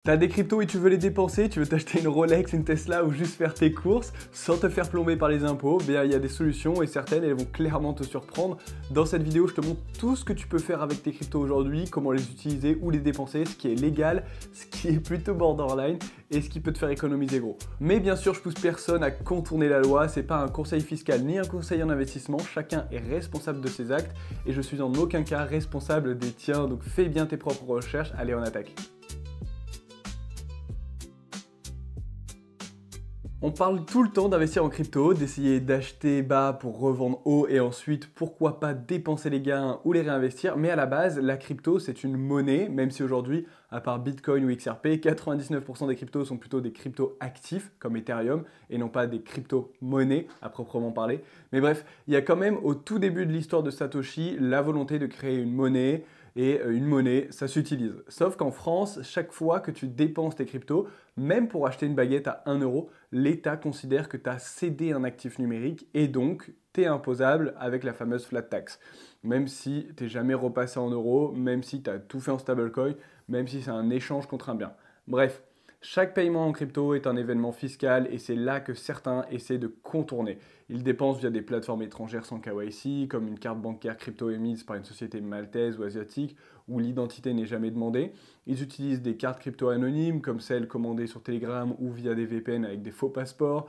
T'as des cryptos et tu veux les dépenser, tu veux t'acheter une Rolex, une Tesla ou juste faire tes courses sans te faire plomber par les impôts, bien il y a des solutions et certaines elles vont clairement te surprendre. Dans cette vidéo, je te montre tout ce que tu peux faire avec tes cryptos aujourd'hui, comment les utiliser ou les dépenser, ce qui est légal, ce qui est plutôt borderline et ce qui peut te faire économiser gros. Mais bien sûr, je pousse personne à contourner la loi, c'est pas un conseil fiscal ni un conseil en investissement, chacun est responsable de ses actes et je suis en aucun cas responsable des tiens, donc fais bien tes propres recherches, allez on attaque. On parle tout le temps d'investir en crypto, d'essayer d'acheter bas pour revendre haut et ensuite pourquoi pas dépenser les gains ou les réinvestir. Mais à la base, la crypto c'est une monnaie, même si aujourd'hui, à part Bitcoin ou XRP, 99% des cryptos sont plutôt des cryptos actifs comme Ethereum et non pas des crypto-monnaies à proprement parler. Mais bref, il y a quand même au tout début de l'histoire de Satoshi la volonté de créer une monnaie. Et une monnaie, ça s'utilise. Sauf qu'en France, chaque fois que tu dépenses tes cryptos, même pour acheter une baguette à 1 euro, l'État considère que tu as cédé un actif numérique et donc tu es imposable avec la fameuse flat tax. Même si tu n'es jamais repassé en euros, même si tu as tout fait en stablecoin, même si c'est un échange contre un bien. Bref, chaque paiement en crypto est un événement fiscal et c'est là que certains essaient de contourner. Ils dépensent via des plateformes étrangères sans KYC, comme une carte bancaire crypto émise par une société maltaise ou asiatique, où l'identité n'est jamais demandée. Ils utilisent des cartes crypto anonymes, comme celles commandées sur Telegram ou via des VPN avec des faux passeports,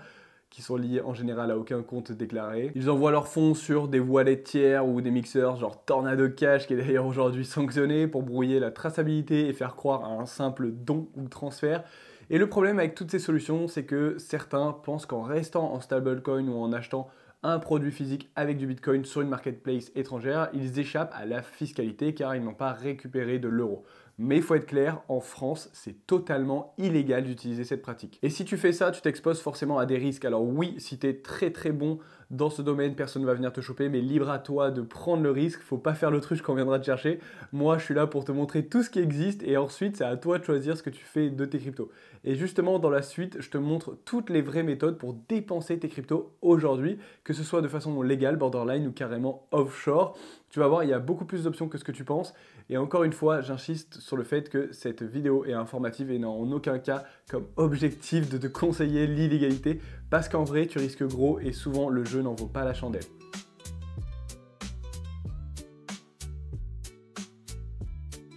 qui sont liés en général à aucun compte déclaré. Ils envoient leurs fonds sur des wallets tiers ou des mixeurs genre Tornado Cash, qui est d'ailleurs aujourd'hui sanctionné pour brouiller la traçabilité et faire croire à un simple don ou transfert. Et le problème avec toutes ces solutions, c'est que certains pensent qu'en restant en stablecoin ou en achetant un produit physique avec du Bitcoin sur une marketplace étrangère, ils échappent à la fiscalité car ils n'ont pas récupéré de l'euro. Mais il faut être clair, en France, c'est totalement illégal d'utiliser cette pratique. Et si tu fais ça, tu t'exposes forcément à des risques. Alors oui, si tu es très bon dans ce domaine, personne ne va venir te choper, mais libre à toi de prendre le risque. Faut pas faire l'autruche quand on viendra te chercher. Moi, je suis là pour te montrer tout ce qui existe et ensuite, c'est à toi de choisir ce que tu fais de tes cryptos. Et justement, dans la suite, je te montre toutes les vraies méthodes pour dépenser tes cryptos aujourd'hui, que ce soit de façon légale, borderline ou carrément offshore. Tu vas voir, il y a beaucoup plus d'options que ce que tu penses. Et encore une fois, j'insiste sur le fait que cette vidéo est informative et n'a en aucun cas comme objectif de te conseiller l'illégalité, parce qu'en vrai, tu risques gros et souvent le jeu n'en vaut pas la chandelle.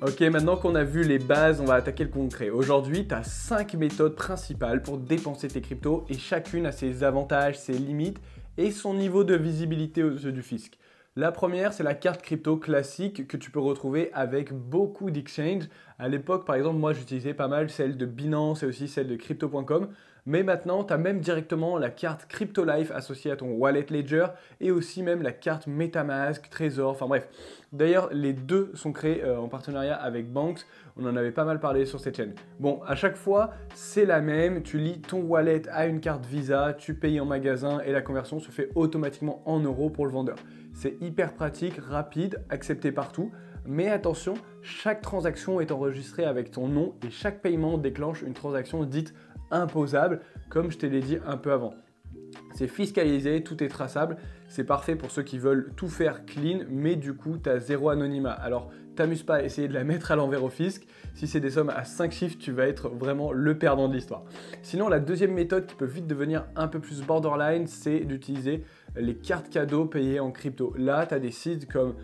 Ok, maintenant qu'on a vu les bases, on va attaquer le concret. Aujourd'hui, tu as 5 méthodes principales pour dépenser tes cryptos et chacune a ses avantages, ses limites et son niveau de visibilité aux yeux du fisc. La première, c'est la carte crypto classique que tu peux retrouver avec beaucoup d'exchanges. À l'époque, par exemple, moi, j'utilisais pas mal celle de Binance et aussi celle de Crypto.com. Mais maintenant, tu as même directement la carte CryptoLife associée à ton Wallet Ledger et aussi même la carte MetaMask, Trésor, enfin bref. D'ailleurs, les deux sont créés en partenariat avec Banks. On en avait pas mal parlé sur cette chaîne. Bon, à chaque fois, c'est la même. Tu lis ton wallet à une carte Visa, tu payes en magasin et la conversion se fait automatiquement en euros pour le vendeur. C'est hyper pratique, rapide, accepté partout. Mais attention, chaque transaction est enregistrée avec ton nom et chaque paiement déclenche une transaction dite imposable, comme je te l'ai dit un peu avant. C'est fiscalisé, tout est traçable, c'est parfait pour ceux qui veulent tout faire clean, mais du coup, tu as zéro anonymat. Alors, t'amuse pas à essayer de la mettre à l'envers au fisc. Si c'est des sommes à 5 chiffres, tu vas être vraiment le perdant de l'histoire. Sinon, la deuxième méthode qui peut vite devenir un peu plus borderline, c'est d'utiliser les cartes cadeaux payées en crypto. Là, tu as des sites comme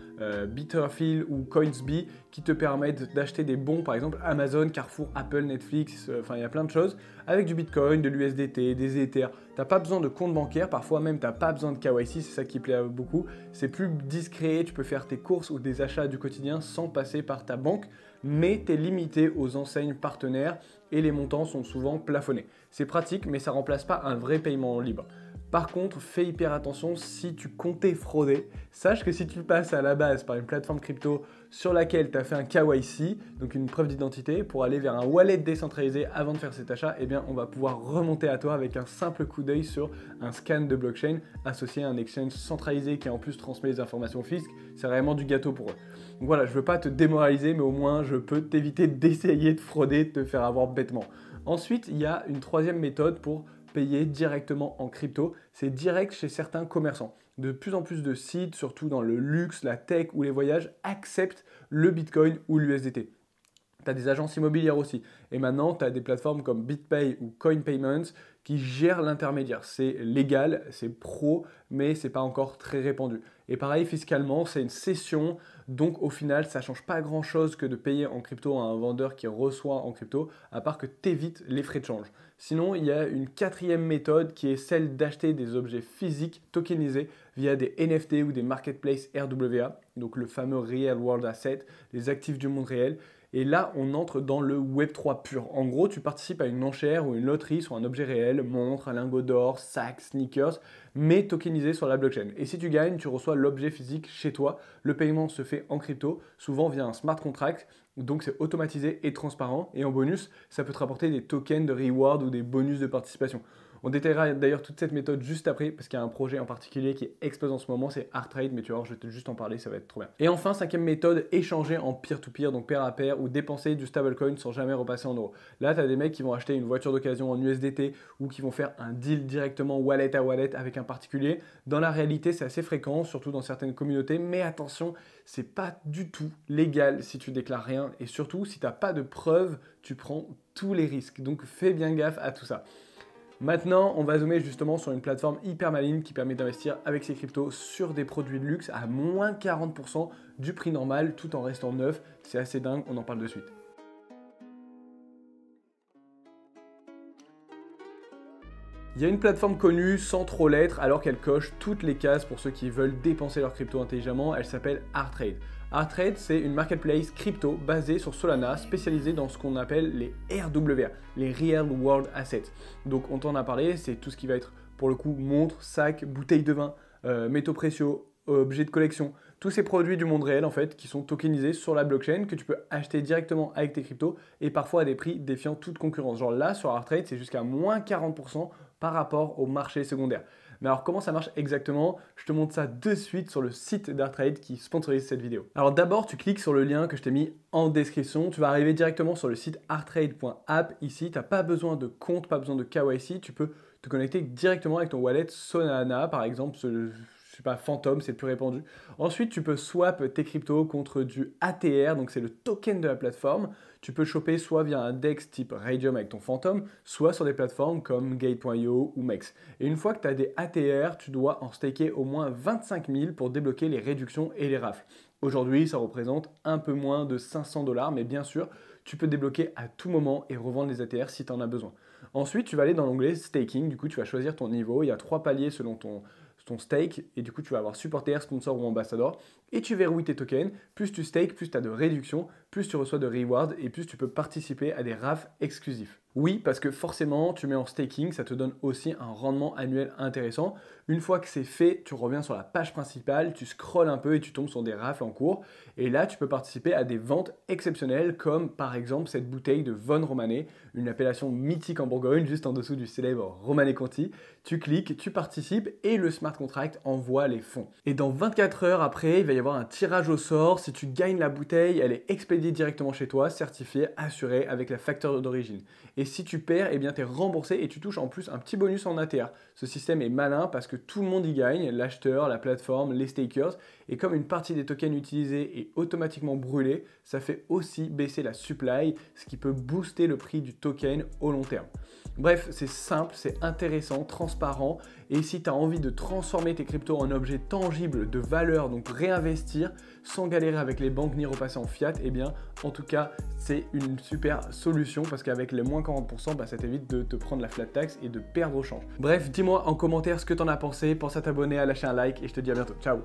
Bitterfield ou Coinsbee qui te permettent d'acheter des bons, par exemple Amazon, Carrefour, Apple, Netflix, enfin il y a plein de choses, avec du Bitcoin, de l'USDT, des Ethers. Tu n'as pas besoin de compte bancaire, parfois même tu n'as pas besoin de KYC, c'est ça qui plaît à beaucoup. C'est plus discret, tu peux faire tes courses ou des achats du quotidien sans passer par ta banque, mais tu es limité aux enseignes partenaires et les montants sont souvent plafonnés. C'est pratique, mais ça ne remplace pas un vrai paiement libre. Par contre, fais hyper attention si tu comptais frauder. Sache que si tu passes à la base par une plateforme crypto sur laquelle tu as fait un KYC, donc une preuve d'identité, pour aller vers un wallet décentralisé avant de faire cet achat, eh bien on va pouvoir remonter à toi avec un simple coup d'œil sur un scan de blockchain associé à un exchange centralisé qui en plus transmet les informations fisc. C'est vraiment du gâteau pour eux. Donc voilà, je ne veux pas te démoraliser, mais au moins je peux t'éviter d'essayer de frauder, de te faire avoir bêtement. Ensuite, il y a une troisième méthode pour payer directement en crypto, c'est direct chez certains commerçants. De plus en plus de sites, surtout dans le luxe, la tech ou les voyages, acceptent le Bitcoin ou l'USDT. Tu as des agences immobilières aussi. Et maintenant, tu as des plateformes comme BitPay ou CoinPayments qui gèrent l'intermédiaire. C'est légal, c'est pro, mais ce n'est pas encore très répandu. Et pareil, fiscalement, c'est une cession. Donc au final, ça ne change pas grand-chose que de payer en crypto à un vendeur qui reçoit en crypto, à part que tu évites les frais de change. Sinon, il y a une quatrième méthode qui est celle d'acheter des objets physiques tokenisés via des NFT ou des marketplaces RWA, donc le fameux Real World Asset, les actifs du monde réel. Et là, on entre dans le Web3 pur. En gros, tu participes à une enchère ou une loterie sur un objet réel, montre, un lingot d'or, sac, sneakers, mais tokenisé sur la blockchain. Et si tu gagnes, tu reçois l'objet physique chez toi. Le paiement se fait en crypto, souvent via un smart contract. Donc c'est automatisé et transparent. Et en bonus, ça peut te rapporter des tokens de reward ou des bonus de participation. On détaillera d'ailleurs toute cette méthode juste après parce qu'il y a un projet en particulier qui explose en ce moment, c'est ArtTrade, mais tu vas voir, je vais te juste en parler, ça va être trop bien. Et enfin, cinquième méthode, échanger en peer-to-peer, donc pair à pair, ou dépenser du stablecoin sans jamais repasser en euros. Là, tu as des mecs qui vont acheter une voiture d'occasion en USDT ou qui vont faire un deal directement wallet à wallet avec un particulier. Dans la réalité, c'est assez fréquent, surtout dans certaines communautés, mais attention, c'est pas du tout légal si tu déclares rien et surtout, si tu n'as pas de preuves, tu prends tous les risques. Donc fais bien gaffe à tout ça. Maintenant, on va zoomer justement sur une plateforme hyper maligne qui permet d'investir avec ses cryptos sur des produits de luxe à moins 40% du prix normal tout en restant neuf. C'est assez dingue, on en parle de suite. Il y a une plateforme connue sans trop l'être alors qu'elle coche toutes les cases pour ceux qui veulent dépenser leur crypto intelligemment, elle s'appelle ArtTrade. ArtTrade, c'est une marketplace crypto basée sur Solana, spécialisée dans ce qu'on appelle les RWA, les Real World Assets. Donc on t'en a parlé, c'est tout ce qui va être pour le coup montres, sacs, bouteilles de vin, métaux précieux, objets de collection, tous ces produits du monde réel en fait qui sont tokenisés sur la blockchain que tu peux acheter directement avec tes cryptos et parfois à des prix défiant toute concurrence. Genre là sur ArtTrade, c'est jusqu'à moins 40% par rapport au marché secondaire. Mais alors comment ça marche exactement? Je te montre ça de suite sur le site d'ArtTrade qui sponsorise cette vidéo. Alors d'abord, tu cliques sur le lien que je t'ai mis en description. Tu vas arriver directement sur le site arttrade.app. Ici, tu n'as pas besoin de compte, pas besoin de KYC. Tu peux te connecter directement avec ton wallet Solana, par exemple, je sais pas, Phantom, c'est le plus répandu. Ensuite, tu peux swap tes cryptos contre du ATR, donc c'est le token de la plateforme. Tu peux choper soit via un DEX type Raydium avec ton Phantom, soit sur des plateformes comme Gate.io ou MEX. Et une fois que tu as des ATR, tu dois en staker au moins 25 000 pour débloquer les réductions et les rafles. Aujourd'hui, ça représente un peu moins de 500 $, mais bien sûr, tu peux débloquer à tout moment et revendre les ATR si tu en as besoin. Ensuite, tu vas aller dans l'onglet Staking, du coup, tu vas choisir ton niveau. Il y a 3 paliers selon ton stake et du coup tu vas avoir supporter, sponsor ou ambassadeur et tu verrouilles tes tokens, plus tu stakes, plus tu as de réduction, plus tu reçois de rewards et plus tu peux participer à des rafles exclusifs. Oui, parce que forcément tu mets en staking, ça te donne aussi un rendement annuel intéressant. Une fois que c'est fait, tu reviens sur la page principale, tu scrolles un peu et tu tombes sur des rafles en cours et là tu peux participer à des ventes exceptionnelles comme par exemple cette bouteille de Von Romanée, une appellation mythique en Bourgogne juste en dessous du célèbre Romanée Conti. Tu cliques, tu participes et le smart contract envoie les fonds. Et dans 24 heures après, il va y avoir un tirage au sort. Si tu gagnes la bouteille, elle est expédiée directement chez toi, certifiée, assurée avec la facture d'origine. Et si tu perds, eh bien tu es remboursé et tu touches en plus un petit bonus en ATR. Ce système est malin parce que tout le monde y gagne, l'acheteur, la plateforme, les stakers. Et comme une partie des tokens utilisés est automatiquement brûlée, ça fait aussi baisser la supply, ce qui peut booster le prix du token au long terme. Bref, c'est simple, c'est intéressant, transparent. Et si tu as envie de transformer tes cryptos en objets tangibles de valeur, donc réinvestir sans galérer avec les banques ni repasser en fiat, eh bien, en tout cas, c'est une super solution parce qu'avec les moins 40%, ça t'évite de te prendre la flat tax et de perdre au change. Bref, dis-moi en commentaire ce que tu en as pensé. Pense à t'abonner, à lâcher un like et je te dis à bientôt. Ciao!